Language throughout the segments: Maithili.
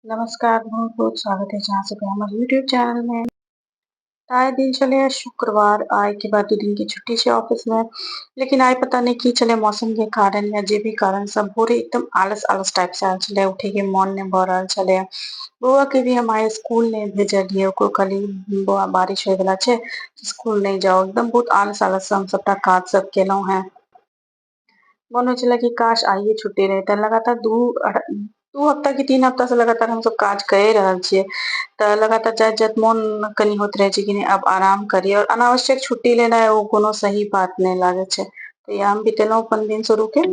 नमस्कार, बहुत-बहुत स्वागत है जहाँ सुबह हमारे यूट्यूब चैनल में। आए दिन चले शुक्रवार आए के बाद 2 दिन की छुट्टी छे ऑफिस में। लेकिन आय पता नहीं की छले मौसम के कारण या जे भी कारण सब भोरे एकदम आलस-आलस टाइप से आयल छले, उठे के मन नहीं भ रहल छले। बौआ के भी हम आय स्कूल नहीं भेजलियै, ओकरो कहलियै बौआ बारिश होय वला छै, स्कूल नहीं जाओ, एकदम बहुत आलस-आलस से हम सबटा काज सब केलहुँ हेँ। मन होइ छले कि काश आइये छुट्टी रहितै, लगातार 2 हफ्ता की 3 हफ्ता से लगातार हम सब काज कैये रहल छियै। तऽ लगातार जाइत-जाइत मोन कनि होइत रहै छै कि नहि आब आराम करी और अनावश्यक छुट्टी लेनाइ ओ कोनो सही बात नहि लागै छै। तऽ या हम बितेलहुँ अपन दिन शुरू के।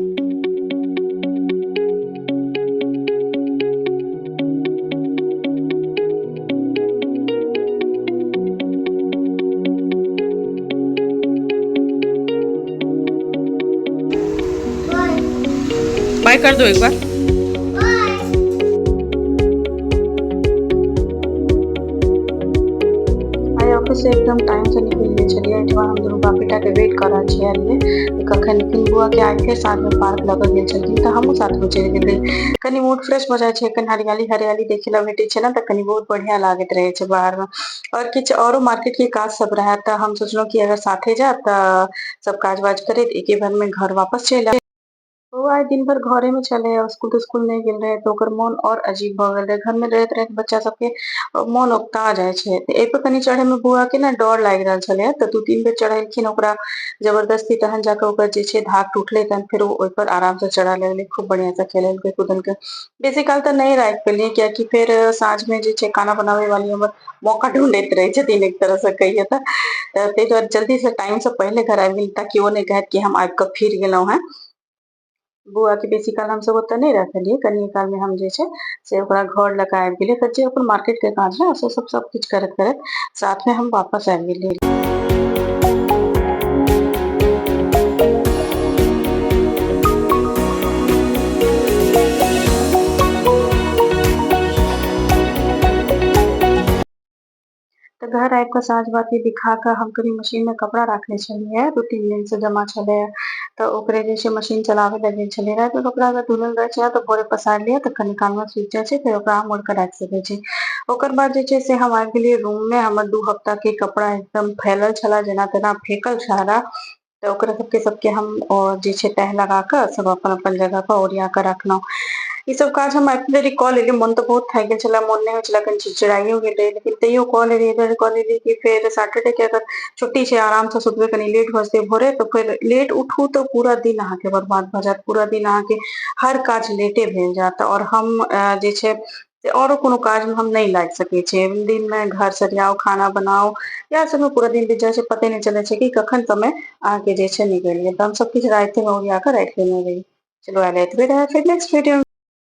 बाय कर दो एक बार। आइ ऑफिस से एकदम टाइम से निकलि गेल छलियै, एहिठमा हम दुनू बाप बेटा के वेट कर रहल छियलियै कि कखन एथिन। बौआ के आइ फेर साँझ में पार्क लऽ कऽ गेल छलखिन तऽ हमहुँ साथ में चलि गेल रही। कनि मूड फ्रेश भऽ जाइ छै, कनि हरियाली-हरियाली देखे ला भेटै छै ने तऽ कनि बहुत बढ़िया लागैत रहै छै बाहर में। और किछु औरो मार्केट के काज सब रहे तऽ हम सोचलहुँ कि अगर साथे जाएब तऽ सब काज-वाज करैत एके बेर में घर वापस चलि आएब। ओ आइ दिन भर घरे में छलै और स्कूल-तिस्कूल नहीं गेल रहै तऽ ओकर मोन और अजीब भऽ गेल रहै। घर में रहैत-रहैत बच्चा सबके मोन औगता जाइ छै। तऽ एहि पे कनि चढ़े में बौआ के ने डर लागि रहल छलै तऽ 2-3 बेर चढ़ेलखिन ओकरा जबरदस्ती, तहन जाके ओकर जे छै धाक टूटलै, तहन फेर ओ ओइ पर आराम से चढ़ऽ लगलै, खूब बढ़िया से खेलेलकै कूदलकै। बेसी काल तऽ नहीं राखि पेलियै कियाकि फेर साँझ में जे छै खाना बनाबै वाली हमर मौका ढूँढैत रहै छथिन एक तरह से कहियै तऽ। ताहि दुआरे जल्दी से टाइम से पहिले घर आबि गेली ताकि ओ नहि कहैत कि हम आबि कऽ फिर गेलहुँ हेँ। बौआ के बेसी काल हम सब ओतऽ नहीं रखलियै, कनिये काल में हम जे छै से ओकरा घर लऽ कऽ आबि गेलियै तऽ जे अपन मार्केट के काज रहै से सब किछु करैत-करैत साथ में हम वापस आबि गेलियै। तऽ घर आबि कऽ साँझ-बाती दिखा कऽ हम कनि मशीन में कपड़ा राखने छलियै, 2-3 दिन से जमा छलै। तऽ ओकरे जे छै मशीन चलाबै ले गेल छलियै। राति में कपड़ा अगर धुलल रहै छै तऽ भोरे पसारि लिअ तऽ कनी काल में सुखि जाइ छै, फेर ओकरा अहाँ मोड़ कऽ राखि सकै छी। ओकर बाद जे छै से हम आबि गेलियै रूम में। हमर 2 हफ्ता के कपड़ा एकदम फैलल छले, जेना-तेना फेकल छले। तऽ ओकरा सबके हम जे छै तह लगा कऽ सब अपन-अपन जगह पर ओरिया कऽ रखलहुँ। ई सब काज हम आइ धरि कऽ लेलियै, मन तऽ बहुत थाकि गेल छले, मोन नहि होइ छले, कनि चिड़चिड़ाइयो गेल रही, लेकिन तैयो कऽ लेलियै। इधर कऽ लेलियै कि फेर सैटरडे के अगर छुट्टी छै, आराम से सुतबै, कनि लेट भऽ जेतै भोरे तऽ फेर लेट उठू तऽ पूरा दिन अहाँके बर्बाद भऽ जायत। पूरा दिन अहाँके हर काज लेटे भेल जायत और हम जे छै से औरो कोनो काज में हम नहीं लागि सकै छियै। दिन में घर सरियाउ, खाना बनाउ, इएह सब में पूरा दिन बीत जाइ छै, पते नहीं चलै छै कि कखन समय अहाँके जे छै निकलि गेल। तऽ हम सब किछु राइते में ओरिया कऽ राखि लेने रही। चलू आइ ले एतबे रहे, फिर नेक्स्ट वीडियो में